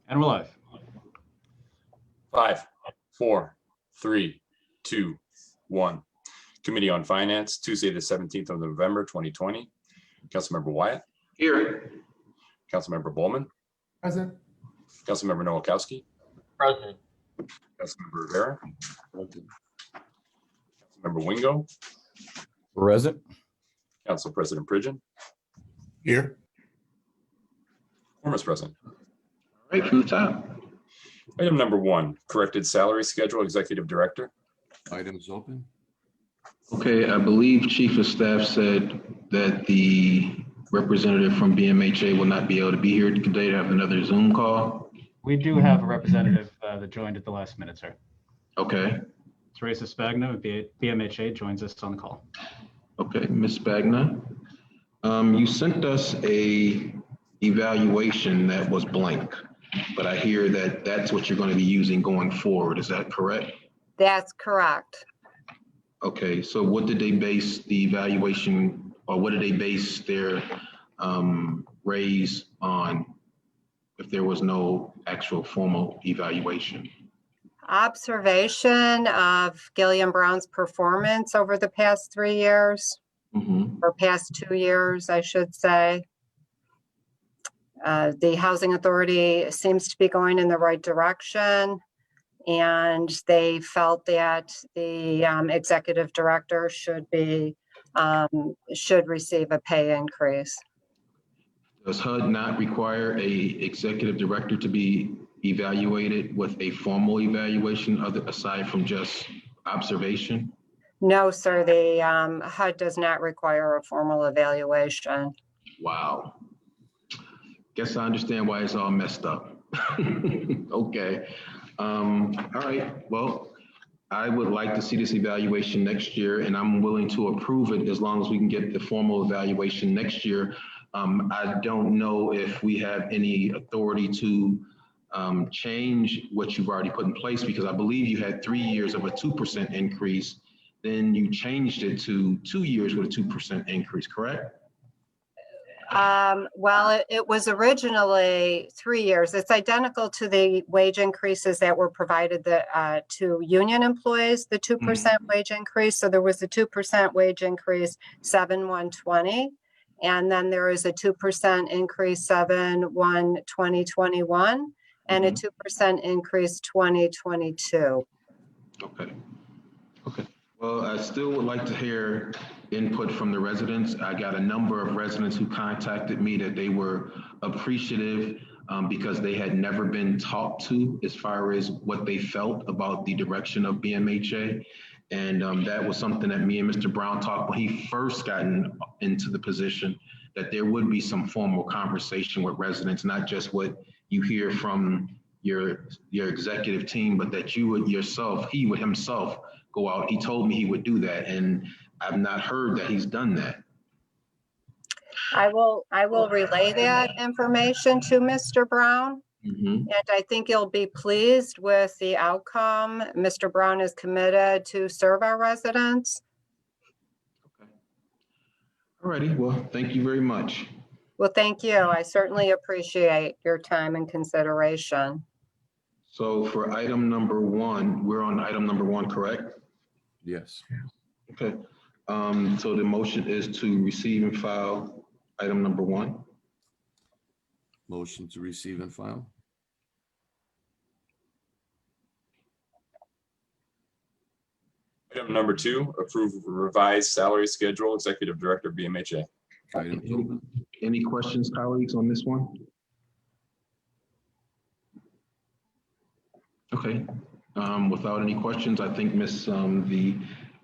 And we're live. 5, 4, 3, 2, 1. Committee on Finance, Tuesday, the 17th of November, 2020. Councilmember Wyatt. Here. Councilmember Bowman. Present. Councilmember Nowakowski. Present. Councilmember Rivera. Councilmember Wingo. Present. Council President Pridgen. Here. Quorum is present. All right, from the top. Item number 1, corrected salary schedule, Executive Director. Item is open. Okay, I believe Chief of Staff said that the representative from BMHA will not be able to be here today to have another Zoom call. We do have a representative that joined at the last minute, sir. Okay, Teresa Spagna of BMHA joins us on the call. okay, Ms. Spagna. You sent us a evaluation that was blank, but I hear that that's what you're going to be using going forward. Is that correct? That's correct. Okay, so what did they base the evaluation, or what did they base their raise on if there was no actual formal evaluation? Observation of Gillian Brown's performance over the past 3 years, or past 2 years, I should say. The Housing Authority seems to be going in the right direction, and they felt that the executive director should receive a pay increase. Does HUD not require a executive director to be evaluated with a formal evaluation aside from just observation? No, sir, the HUD does not require a formal evaluation. Wow. Guess I understand why it's all messed up. Okay. All right. Well, I would like to see this evaluation next year, and I'm willing to approve it as long as we can get the formal evaluation next year. I don't know if we have any authority to change what you've already put in place, because I believe you had 3 years of a 2% increase. Then you changed it to 2 years with a 2% increase, correct? Well, it was originally 3 years. It's identical to the wage increases that were provided to union employees, the 2% wage increase. So there was a 2% wage increase, 7/1/20. And then there is a 2% increase, 7/1/2021, and a 2% increase, 2022. Okay. Okay. Well, I still would like to hear input from the residents. I got a number of residents who contacted me that they were appreciative because they had never been talked to as far as what they felt about the direction of BMHA. And that was something that me and Mr. Brown talked when he first gotten into the position, that there would be some formal conversation with residents, not just what you hear from your executive team, but that you would yourself, he would himself go out. He told me he would do that, and I've not heard that he's done that. I will relay that information to Mr. Brown. Mm-hmm. And I think you'll be pleased with the outcome. Mr. Brown is committed to serve our residents. Okay. All righty. Well, thank you very much. Well, thank you. I certainly appreciate your time and consideration. So for item number 1, we're on item number 1, correct? Yes. Okay. So the motion is to receive and file item number 1. Motion to receive and file. Item number 2, approve revised salary schedule, Executive Director, BMHA. Item is open. Any questions, colleagues, on this one? Okay. Without any questions, I think the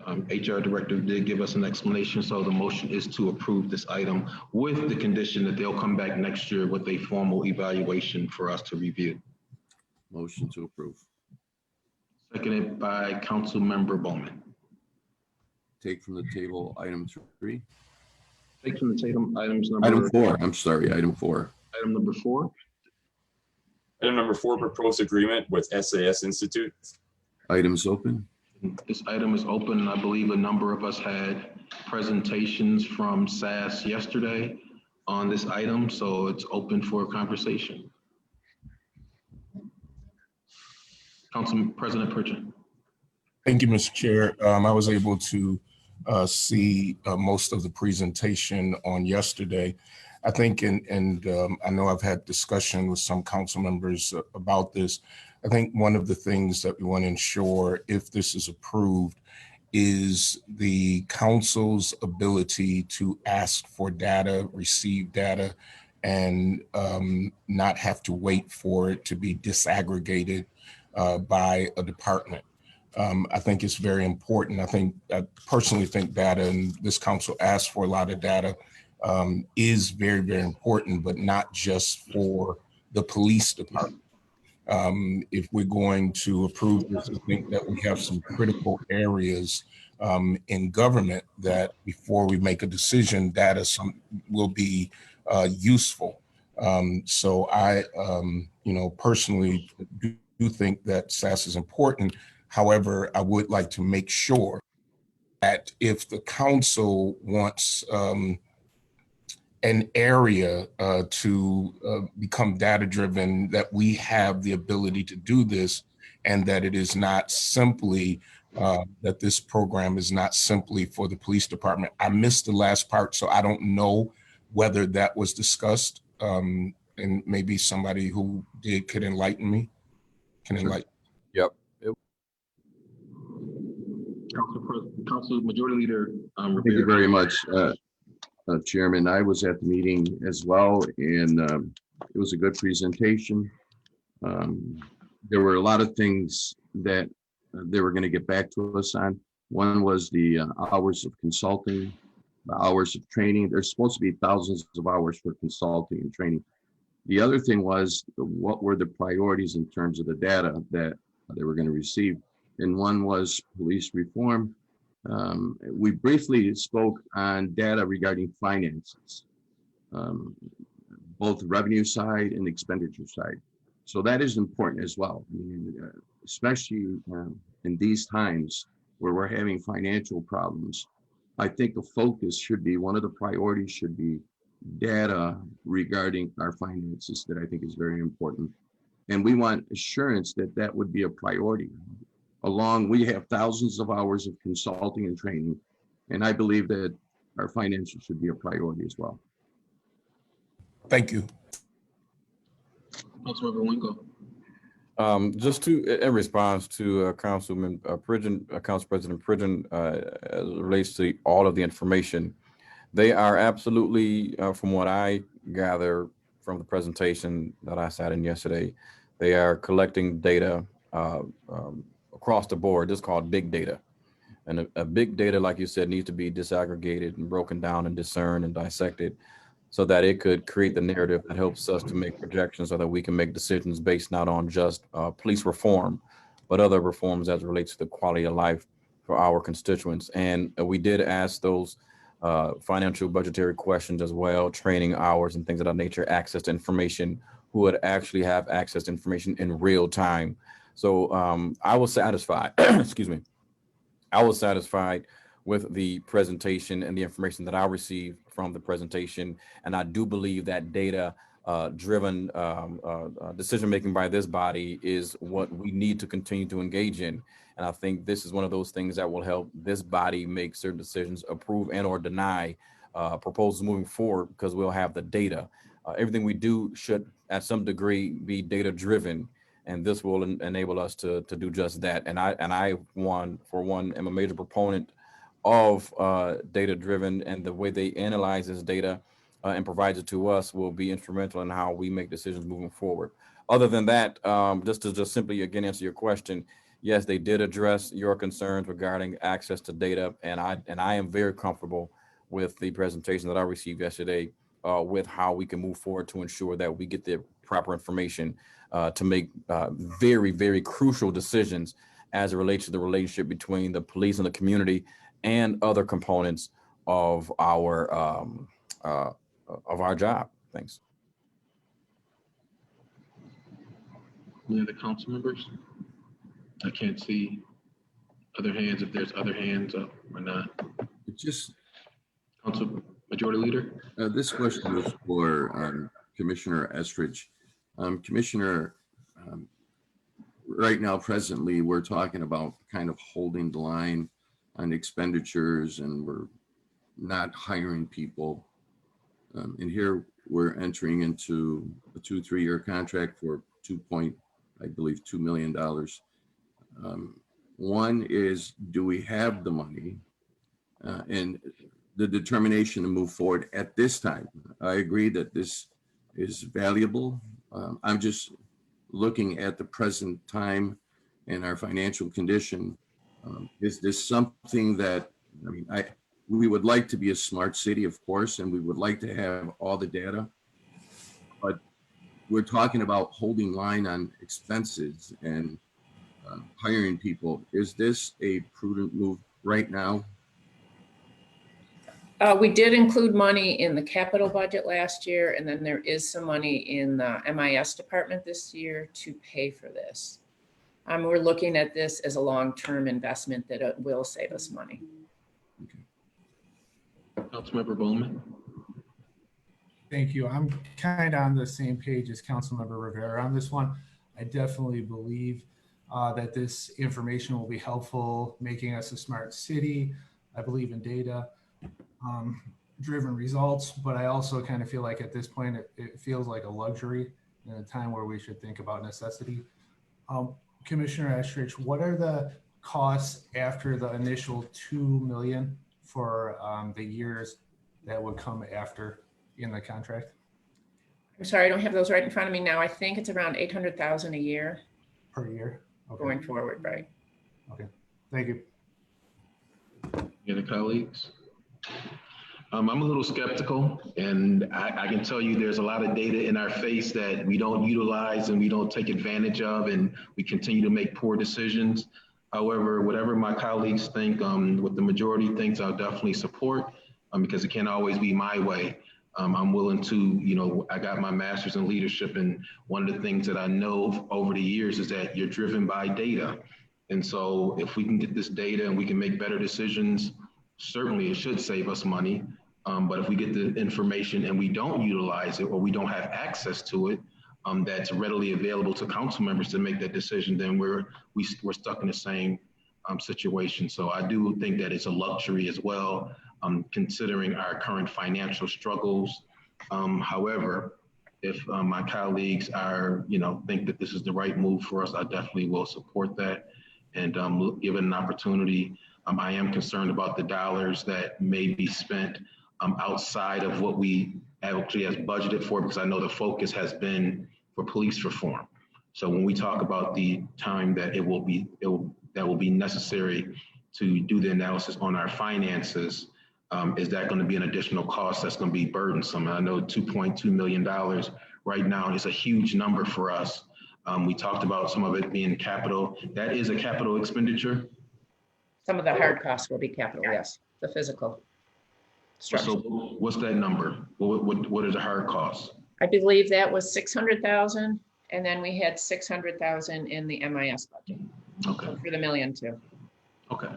HR Director did give us an explanation. So the motion is to approve this item with the condition that they'll come back next year with a formal evaluation for us to review. Motion to approve. Seconded by Councilmember Bowman. Take from the table item 3. Take from the table items number. Item 4. I'm sorry, item 4. Item number 4. Item number 4, proposed agreement with SAS Institute. Item is open. This item is open. I believe a number of us had presentations from SAS yesterday on this item, so it's open for conversation. Council President Pridgen. Thank you, Mr. Chair. I was able to see most of the presentation on yesterday. I think, and I know I've had discussion with some council members about this. I think one of the things that we want to ensure, if this is approved, is the council's ability to ask for data, receive data, and not have to wait for it to be disaggregated by a department. I think it's very important. I personally think data, and this council asked for a lot of data, is very, very important, but not just for the police department. If we're going to approve this, I think that we have some critical areas in government that before we make a decision, data will be useful. So I, personally do think that SAS is important. However, I would like to make sure that if the council wants an area to become data-driven, that we have the ability to do this, and that it is not simply, that this program is not simply for the police department. I missed the last part, so I don't know whether that was discussed, and maybe somebody who did could enlighten me. Yep. Council Majority Leader Thank you Rivera. very much, Chairman. I was at the meeting as well, and it was a good presentation. There were a lot of things that they were going to get back to us on. One was the hours of consulting, the hours of training. There's supposed to be thousands of hours for consulting and training. The other thing was, what were the priorities in terms of the data that they were going to receive? And one was police reform. We briefly spoke on data regarding finances, both revenue side and expenditure side. So that is important as well. I mean, especially in these times where we're having financial problems. I think the focus should be, one of the priorities should be data regarding our finances, that I think is very important. And we want assurance that that would be a priority. We have thousands of hours of consulting and training, and I believe that our finances should be a priority as well. Thank you. Councilmember Wingo. Just in response to Councilman Pridgen, Council President Pridgen, as it relates to all of the information, they are absolutely, from what I gather from the presentation that I sat in yesterday, they are collecting data across the board. This is called big data. And a big data, like you said, needs to be disaggregated and broken down and discerned and dissected so that it could create the narrative that helps us to make projections so that we can make decisions based not on just police reform, but other reforms as it relates to the quality of life for our constituents. And we did ask those financial budgetary questions as well, training hours and things of that nature, access to information, who would actually have access to information in real time. So I was satisfied, excuse me, I was satisfied with the presentation and the information that I received from the presentation. And I do believe that data driven decision-making by this body is what we need to continue to engage in. And I think this is one of those things that will help this body make certain decisions, approve and or deny proposals moving forward, because we'll have the data. Everything we do should at some degree be data driven, and this will enable us to do just that. And I for one am a major proponent of data driven, and the way they analyze this data and provides it to us will be instrumental in how we make decisions moving forward. Other than that, just to simply again answer your question, yes, they did address your concerns regarding access to data, and I am very comfortable with the presentation that I received yesterday with how we can move forward to ensure that we get the proper information to make very, very crucial decisions as it relates to the relationship between the police and the community and other components of our job. Thanks. Any other council members? I can't see other hands, if there's other hands up or not. Just Council Majority Leader? This question is for Commissioner Estridge. Commissioner, right now, presently, we're talking about kind of holding the line on expenditures, and we're not hiring people. And here we're entering into a 2-3-year contract for $2 million. One is, do we have the money and the determination to move forward at this time? I agree that this is valuable. I'm just looking at the present time and our financial condition. Is this something that, I mean, we would like to be a smart city, of course, and we would like to have all the data, but we're talking about holding line on expenses and hiring people. Is this a prudent move right now? We did include money in the capital budget last year, and then there is some money in the MIS department this year to pay for this. We're looking at this as a long-term investment that it will save us money. Councilmember Bowman? Thank you. I'm kind of on the same page as Councilmember Rivera on this one. I definitely believe that this information will be helpful, making us a smart city. I believe in data driven results, but I also kind of feel like at this point, it feels like a luxury in a time where we should think about necessity. Commissioner Estridge, what are the costs after the initial $2 million for the years that would come after in the contract? I'm sorry, I don't have those right in front of me now. I think it's around 800,000 a year Per year? Okay. going forward, right? Okay, thank you. Any other colleagues? I'm a little skeptical, and I can tell you there's a lot of data in our face that we don't utilize and we don't take advantage of, and we continue to make poor decisions. However, whatever my colleagues think, what the majority thinks, I'll definitely support, because it can't always be my way. I'm willing to, I got my master's in leadership, and one of the things that I know over the years is that you're driven by data. And so if we can get this data and we can make better decisions, certainly it should save us money. But if we get the information and we don't utilize it, or we don't have access to it, that's readily available to council members to make that decision, then we're stuck in the same situation. So I do think that it's a luxury as well, considering our current financial struggles. However, if my colleagues are, think that this is the right move for us, I definitely will support that. And given an opportunity, I am concerned about the dollars that may be spent outside of what we actually has budgeted for, because I know the focus has been for police reform. So when we talk about the time that will be necessary to do the analysis on our finances, is that going to be an additional cost that's going to be burdensome? And I know $2.2 million right now is a huge number for us. We talked about some of it being capital. That is a capital expenditure. Some of the hard costs will be capital, yes, the physical structure. So what's that number? What is the hard cost? I believe that was 600,000, and then we had 600,000 in the MIS budget. Okay. So for the $1 million too. Okay.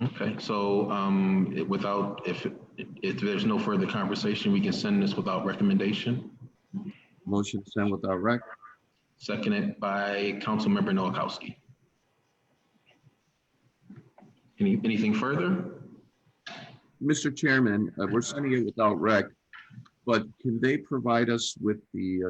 Okay. So if there's no further conversation, we can send this without recommendation. Motion to send without rec. Seconded by Councilmember Nowakowski. Anything further? Mr. Chairman, we're sending it without rec, but can they provide us with the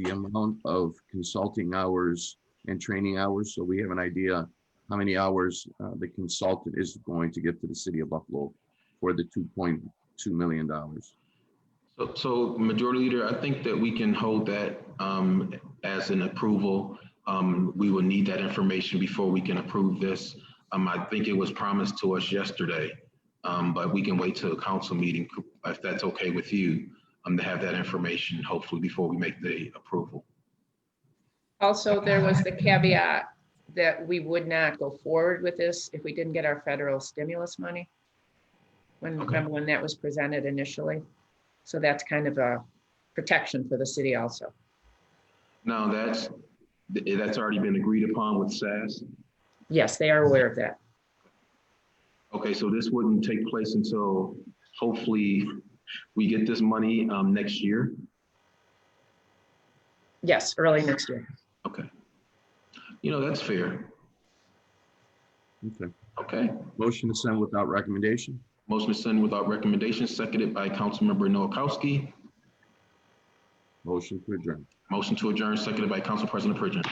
amount of consulting hours and training hours, so we have an idea how many hours the consultant is going to get to the city of Buffalo for the $2.2 million? So Majority Leader, I think that we can hold that as an approval. We will need that information before we can approve this. I think it was promised to us yesterday, but we can wait till a council meeting, if that's okay with you, to have that information hopefully before we make the approval. Also, there was the caveat that we would not go forward with this if we didn't get our federal stimulus money. Remember when that was presented initially? So that's kind of a protection for the city also. Now that's already been agreed upon with SAS. Yes, they are aware of that. Okay, so this wouldn't take place until hopefully we get this money next year? Yes, early next year. Okay. That's fair. Okay. Okay. Motion to send without recommendation. Motion to send without recommendation, seconded by Councilmember Noakowski. Motion to adjourn. Motion to adjourn, seconded by Council President Pridgen.